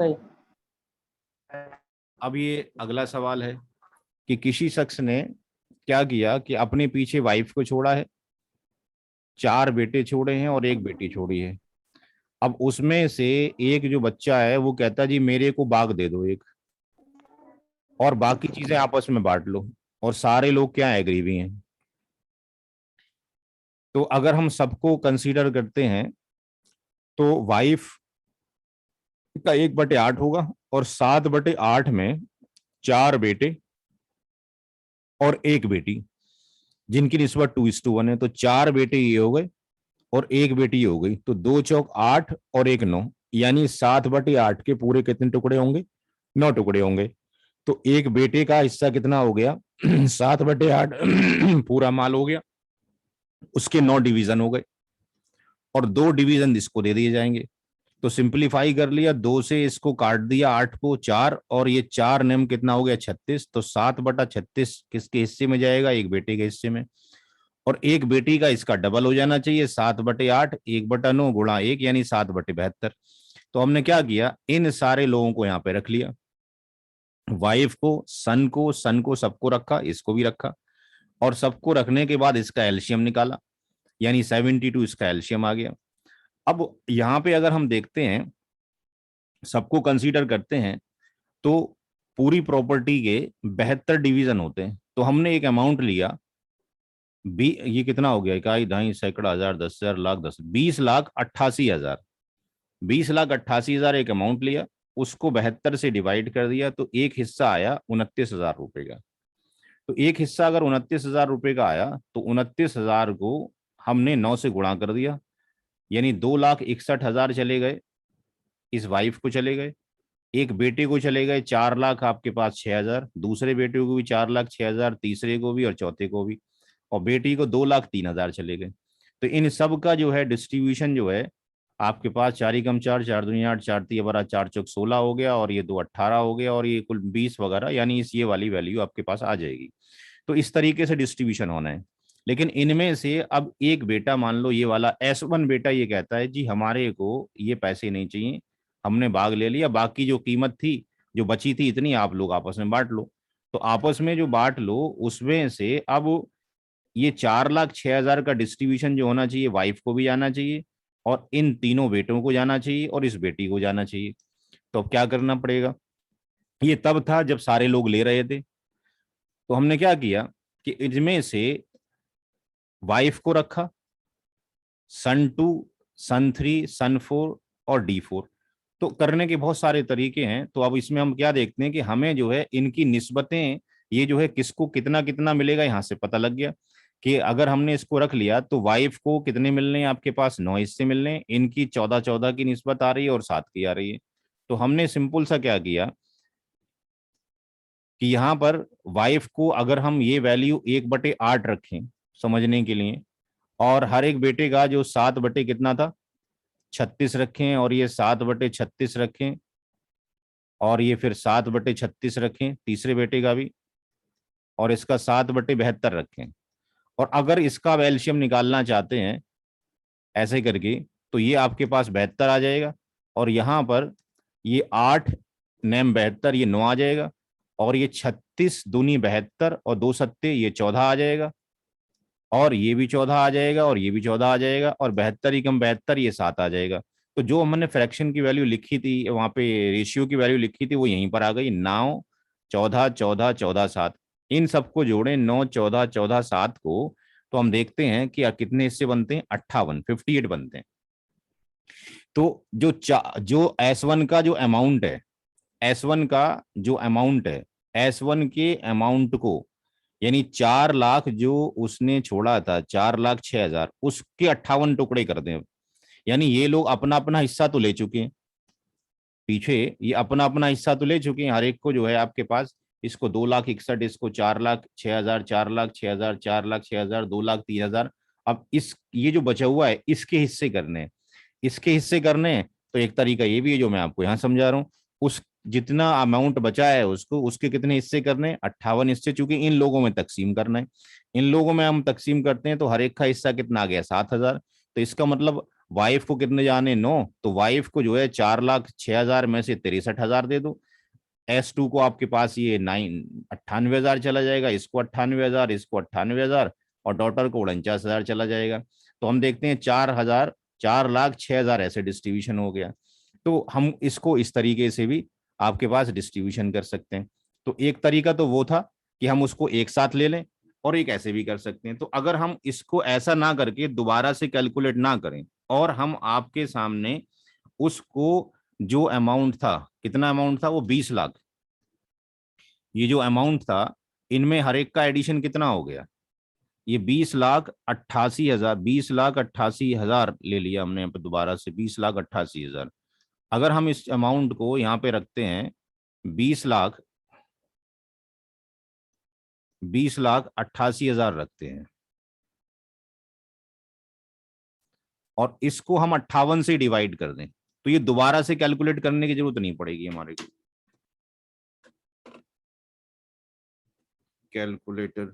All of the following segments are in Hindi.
सही। अब ये अगला सवाल है कि किसी शख्स ने क्या किया कि अपने पीछे वाइफ को छोड़ा है, 4 बेटे छोड़े हैं और 1 बेटी छोड़ी है। अब उसमें से एक जो बच्चा है वो कहता है जी मेरे को बाग दे दो एक, और बाकी चीजें आपस में बांट लो। और सारे लोग क्या एग्री भी हैं। तो अगर हम सबको कंसीडर करते हैं तो वाइफ का 1/8 होगा, और 7/8 में 4 बेटे और 1 बेटी, जिनकी निस्बत 2:1 है। तो 4 बेटे ये हो गए और 1 बेटी ये हो गई। तो 2 चौक 8 और 1 9, यानी 7/8 के पूरे कितने टुकड़े होंगे? 9 टुकड़े होंगे। तो एक बेटे का हिस्सा कितना हो गया? 7/8 पूरा माल हो गया, उसके 9 डिवीजन हो गए और 2 डिवीजन इसको दे दिए जाएंगे। तो सिंप्लीफाई कर लिया, 2 से इसको काट दिया, 8 को 4, और ये 4 नेम कितना हो गया? 36। तो 7/36 किसके हिस्से में जाएगा? एक बेटे के हिस्से में। और एक बेटी का इसका डबल हो जाना चाहिए, 7/8 1/9 गुणा 1, यानी 7/72। तो हमने क्या किया, इन सारे लोगों को यहाँ पे रख लिया, वाइफ को, सन को सबको रखा, इसको भी रखा, और सबको रखने के बाद इसका एलसीएम निकाला, यानी 72 इसका एलसीएम आ गया। अब यहाँ पे अगर हम देखते हैं, सबको कंसीडर करते हैं, तो पूरी प्रॉपर्टी के 72 डिवीजन होते हैं। तो हमने एक अमाउंट लिया, ये कितना हो गया? इकाई, ढाई, सैकड़ा, हजार, 10,000, लाख, 10, 20,88,000। 20,88,000 एक अमाउंट लिया, उसको 72 से डिवाइड कर दिया, तो एक हिस्सा आया 29,000 रुपए का। तो एक हिस्सा अगर 29,000 रुपए का आया, तो 29,000 को हमने 9 से गुणा कर दिया, यानी 2,61,000 चले गए, इस वाइफ को चले गए। एक बेटे को चले गए 4,00,000, आपके पास 6,000, दूसरे बेटे को भी 4,06,000, तीसरे को भी और चौथे को भी, और बेटी को 2,03,000 चले गए। तो इन सब का जो है डिस्ट्रीब्यूशन जो है आपके पास, 4 एकम 4, 4 दूनी 8, 4 तिया 12, 4 चौक 16 हो गया, और ये 2 18 हो गया, और ये कुल 20 वगैरह, यानी इस ये वाली वैल्यू आपके पास आ जाएगी। तो इस तरीके से डिस्ट्रीब्यूशन होना है। लेकिन इनमें से अब एक बेटा, मान लो ये वाला S1 बेटा, ये कहता है जी हमारे को ये पैसे नहीं चाहिए, हमने भाग ले लिया, बाकी जो कीमत थी जो बची थी इतनी आप लोग आपस में बांट लो। तो आपस में जो बांट लो उसमें से अब ये 4,06,000 का डिस्ट्रीब्यूशन जो होना चाहिए, वाइफ को भी जाना चाहिए, और इन तीनों बेटों को जाना चाहिए, और इस बेटी को जाना चाहिए। तो अब क्या करना पड़ेगा? ये तब था जब सारे लोग ले रहे थे। तो हमने क्या किया कि इनमें से वाइफ को रखा, सन 2, सन 3, सन 4 और D4। तो करने के बहुत सारे तरीके हैं। तो अब इसमें हम क्या देखते हैं कि हमें जो है इनकी निस्बतें, ये जो है किसको कितना कितना मिलेगा, यहां से पता लग गया कि अगर हमने इसको रख लिया तो वाइफ को कितने मिलने हैं? आपके पास 9 हिस्से मिलने हैं, इनकी 14-14 की निस्बत आ रही है और 7 की आ रही है। तो हमने सिंपल सा क्या किया कि यहाँ पर वाइफ को अगर हम ये वैल्यू 1/8 रखें समझने के लिए, और हर एक बेटे का जो 7 बटे कितना था? 36 रखें, और ये 7/36 रखें, और ये फिर 7/36 रखें तीसरे बेटे का भी, और इसका 7/72 रखें। और अगर इसका एलसीएम निकालना चाहते हैं ऐसे करके, तो ये आपके पास 72 आ जाएगा, और यहाँ पर ये 8 नेम 72, ये 9 आ जाएगा, और ये 36 दूनी 72 और 2 सत्ते ये 14 आ जाएगा, और ये भी 14 आ जाएगा, और ये भी 14 आ जाएगा, और 72 एकम 72 ये 7 आ जाएगा। तो जो हमने फ्रैक्शन की वैल्यू लिखी थी वहां पे, रेशियो की वैल्यू लिखी थी, वो यहीं पर आ गई, 9 14 14 14 7। इन सबको जोड़ें, 9 14 14 7 को, तो हम देखते हैं कि कितने हिस्से बनते हैं? 58 बनते हैं। तो जो S1 का जो अमाउंट है, S1 का जो अमाउंट है, S1 के अमाउंट को, यानी 4,00,000 जो उसने छोड़ा था, 4,06,000, उसके 58 टुकड़े कर दें। यानी ये लोग अपना अपना हिस्सा तो ले चुके हैं, पीछे ये अपना अपना हिस्सा तो ले चुके हैं, हर एक को जो है आपके पास, इसको 2,61,, इसको 4,06,000, 4,06,000, 4,06,000, 2,03,000। अब इस ये जो बचा हुआ है इसके हिस्से करने हैं, इसके हिस्से करने हैं। तो एक तरीका ये भी है जो मैं आपको यहाँ समझा रहा हूँ, उस जितना अमाउंट बचा है उसको, उसके कितने हिस्से करने हैं? 58 हिस्से, चूंकि इन लोगों में तकसीम करना है। इन लोगों में हम तकसीम करते हैं तो हर एक का हिस्सा कितना आ गया? 7,000। तो इसका मतलब वाइफ को कितने जाने 9, तो वाइफ को जो है 4,06,000 में से 63,000 दे दो। S2 को आपके पास ये 98,000 चला जाएगा, इसको 98,000, इसको 98,000, और डॉटर को 49,000 चला जाएगा। तो हम देखते हैं 4,000, 4,06,000 ऐसे डिस्ट्रीब्यूशन हो गया। तो हम इसको इस तरीके से भी आपके पास डिस्ट्रीब्यूशन कर सकते हैं। तो एक तरीका तो वो था कि हम उसको एक साथ ले लें, और एक ऐसे भी कर सकते हैं। तो अगर हम इसको ऐसा ना करके दोबारा से कैलकुलेट ना करें, और हम आपके सामने उसको जो अमाउंट था, कितना अमाउंट था वो 20 लाख, ये जो अमाउंट था इनमें हर एक का एडिशन कितना हो गया, ये 20,88,000, 20,88,000 ले लिया हमने यहाँ पे दोबारा से, 20,88,000। अगर हम इस अमाउंट को यहाँ पे रखते हैं 20,88,000 रखते हैं, और इसको हम 58 से डिवाइड कर दें, तो ये दोबारा से कैलकुलेट करने की जरूरत नहीं पड़ेगी हमारे को। कैलकुलेटर,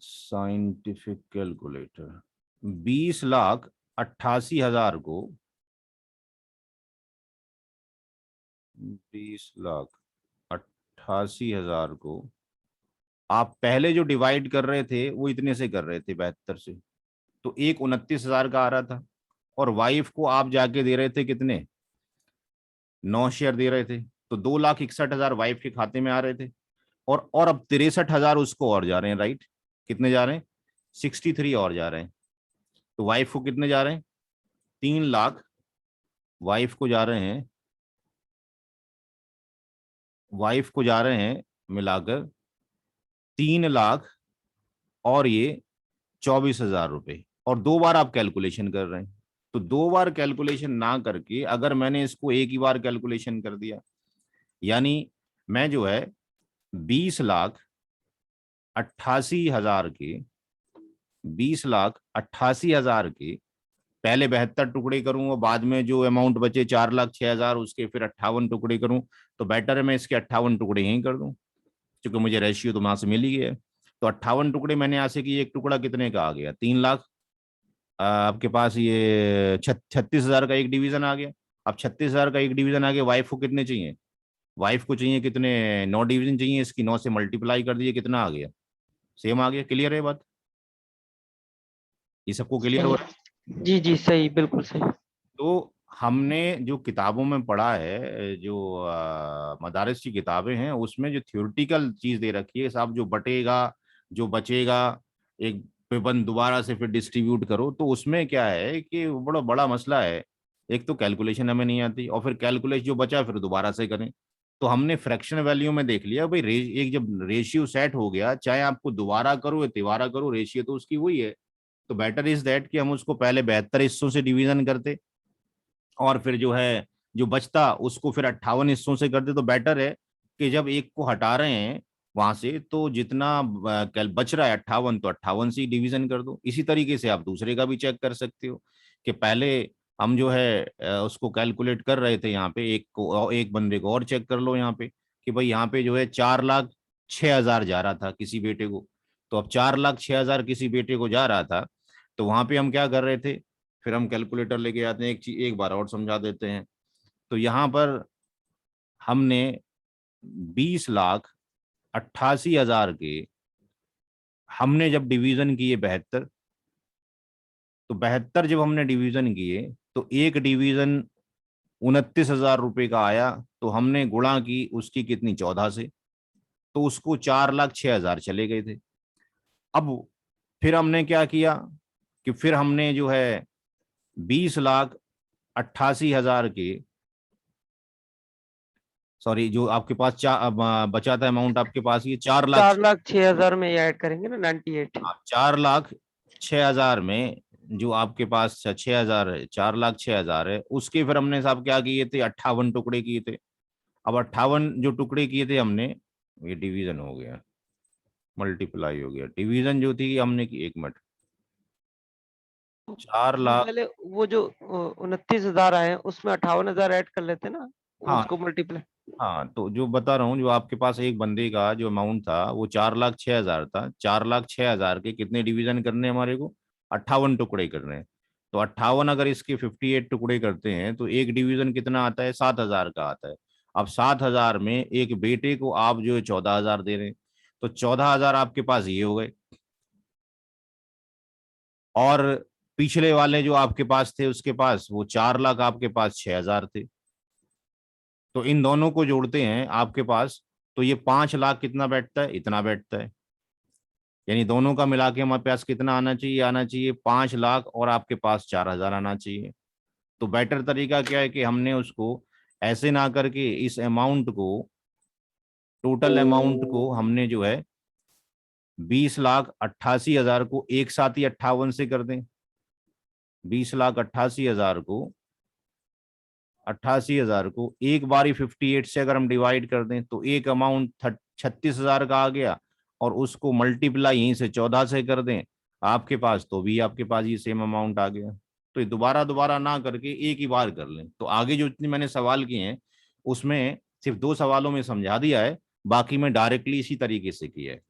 साइंटिफिक कैलकुलेटर, 20,88,000 को 20,88,000 को आप पहले जो डिवाइड कर रहे थे वो इतने से कर रहे थे, 72 से, तो एक 29,000 का आ रहा था। और वाइफ को आप जाके दे रहे थे कितने, 9 शेयर दे रहे थे, तो 2,61,000 वाइफ के खाते में आ रहे थे। और अब 63,000 उसको और जा रहे हैं, राइट, कितने जा रहे हैं, 63 और जा रहे हैं। तो वाइफ को कितने जा रहे हैं, 3 लाख, वाइफ को जा रहे हैं, वाइफ को जा रहे हैं मिलाकर 3 लाख, और ये 24,000 रुपए। और 2 बार आप कैलकुलेशन कर रहे हैं, तो 2 बार कैलकुलेशन ना करके अगर मैंने इसको एक ही बार कैलकुलेशन कर दिया, यानी मैं जो है 20,88,000 के, 20,88,000 के पहले 72 टुकड़े करूं, और बाद में जो अमाउंट बचे 4,06,000 उसके फिर 58 टुकड़े करूं, तो बेटर है मैं इसके 58 टुकड़े यहीं कर दूं, क्योंकि मुझे रेशियो तो वहां से मिल ही गया है। तो 58 टुकड़े मैंने यहाँ से किए, एक टुकड़ा कितने का आ गया, 3 लाख। आपके पास ये 36,000 का एक डिवीजन आ गया। अब 36,000 का एक डिवीजन आ गया, वाइफ को कितने चाहिए, वाइफ को चाहिए कितने, 9 डिवीजन चाहिए, इसकी 9 से मल्टीप्लाई कर दिए, कितना आ गया, सेम आ गया। क्लियर है बात, ये सबको क्लियर हो सही। रहा है। जी जी सही, बिल्कुल सही। तो हमने जो किताबों में पढ़ा है, जो मदारिस की किताबें हैं, उसमें जो थ्योरेटिकल चीज दे रखी है साहब, जो बटेगा, जो बचेगा, एक पेबन दोबारा से फिर डिस्ट्रीब्यूट करो, तो उसमें क्या है कि वो बड़ा बड़ा मसला है। एक तो कैलकुलेशन हमें नहीं आती, और फिर कैलकुलेशन जो बचा फिर दोबारा से करें। तो हमने फ्रैक्शन वैल्यू में देख लिया भाई, एक जब रेशियो सेट हो गया, चाहे आपको दोबारा करो या तिबारा करो, रेशियो तो उसकी वही है। तो बेटर इज दैट कि हम उसको पहले 72 हिस्सों से डिवीजन करते, और फिर जो है जो बचता उसको फिर 58 हिस्सों से कर दे। तो बेटर है कि जब एक को हटा रहे हैं वहां से, तो जितना बच रहा है 58, तो 58 से ही डिवीजन कर दो। इसी तरीके से आप दूसरे का भी चेक कर सकते हो, कि पहले हम जो है उसको कैलकुलेट कर रहे थे, यहाँ पे एक को, एक बंदे को और चेक कर लो यहाँ पे, कि भाई यहाँ पे जो है 4,06,000 जा रहा था किसी बेटे को। तो अब 4,06,000 किसी बेटे को जा रहा था, तो वहां पे हम क्या कर रहे थे, फिर हम कैलकुलेटर लेके आते हैं, एक चीज एक बार और समझा देते हैं। तो यहाँ पर हमने 20,88,000 के हमने जब डिवीजन किए 72, तो 72 जब हमने डिवीजन किए, तो एक डिवीजन 29,000 रुपये का आया, तो हमने गुणा की उसकी कितनी, 14 से, तो उसको 4,06,000 चले गए थे। अब फिर हमने क्या किया, कि फिर हमने जो है 20,88,000 के, सॉरी, जो आपके पास बचा था अमाउंट आपके पास, ये 4,00,000, 4,06,000 में ये ऐड करेंगे ना 98। आप 4,06,000 में जो आपके पास 6,000 है, 4,06,000 है, उसके फिर हमने साहब क्या किए थे, 58 टुकड़े किए थे। अब 58 जो टुकड़े किए थे हमने, ये डिवीजन हो गया, मल्टीप्लाई हो गया, डिवीजन जो थी हमने की, 1 मिनट, 4,00,000, पहले वो जो 29,000 आए उसमें 58,000 ऐड कर लेते ना, हाँ उसको मल्टीप्लाई। हाँ, तो जो बता रहा हूँ, जो आपके पास एक बंदे का जो अमाउंट था वो 4,06,000 था। 4,06,000 के कितने डिवीजन करने हैं हमारे को? 58 टुकड़े करने हैं। तो 58 अगर इसके 58 टुकड़े करते हैं तो एक डिवीजन कितना आता है? 7,000 का आता है। अब 7,000 में एक बेटे को आप जो है 14,000 दे रहे हैं, तो 14,000 आपके पास ये हो गए। और पिछले वाले जो आपके पास थे उसके पास वो 4 लाख, आपके पास 6,000 थे। तो इन दोनों को जोड़ते हैं आपके पास, तो ये 5 लाख कितना बैठता है? इतना बैठता है। यानी दोनों का मिला के हमारे पास कितना आना चाहिए? आना चाहिए 5 लाख, और आपके पास 4,000 आना चाहिए। तो बेटर तरीका क्या है कि हमने उसको ऐसे ना करके इस अमाउंट को, टोटल अमाउंट को हमने जो है 20,88,000 को एक साथ ही 58 से कर दें। 20,88,000 को, 88,000 को एक बारी 58 से अगर हम डिवाइड कर दें तो एक अमाउंट 36,000 का आ गया, और उसको मल्टीप्लाई यहीं से 14 से कर दें आपके पास, तो भी आपके पास ये सेम अमाउंट आ गया। तो ये दोबारा दोबारा ना करके एक ही बार कर लें। तो आगे जो इतने मैंने सवाल किए हैं उसमें सिर्फ 2 सवालों में समझा दिया है, बाकी में डायरेक्टली इसी तरीके से किया है।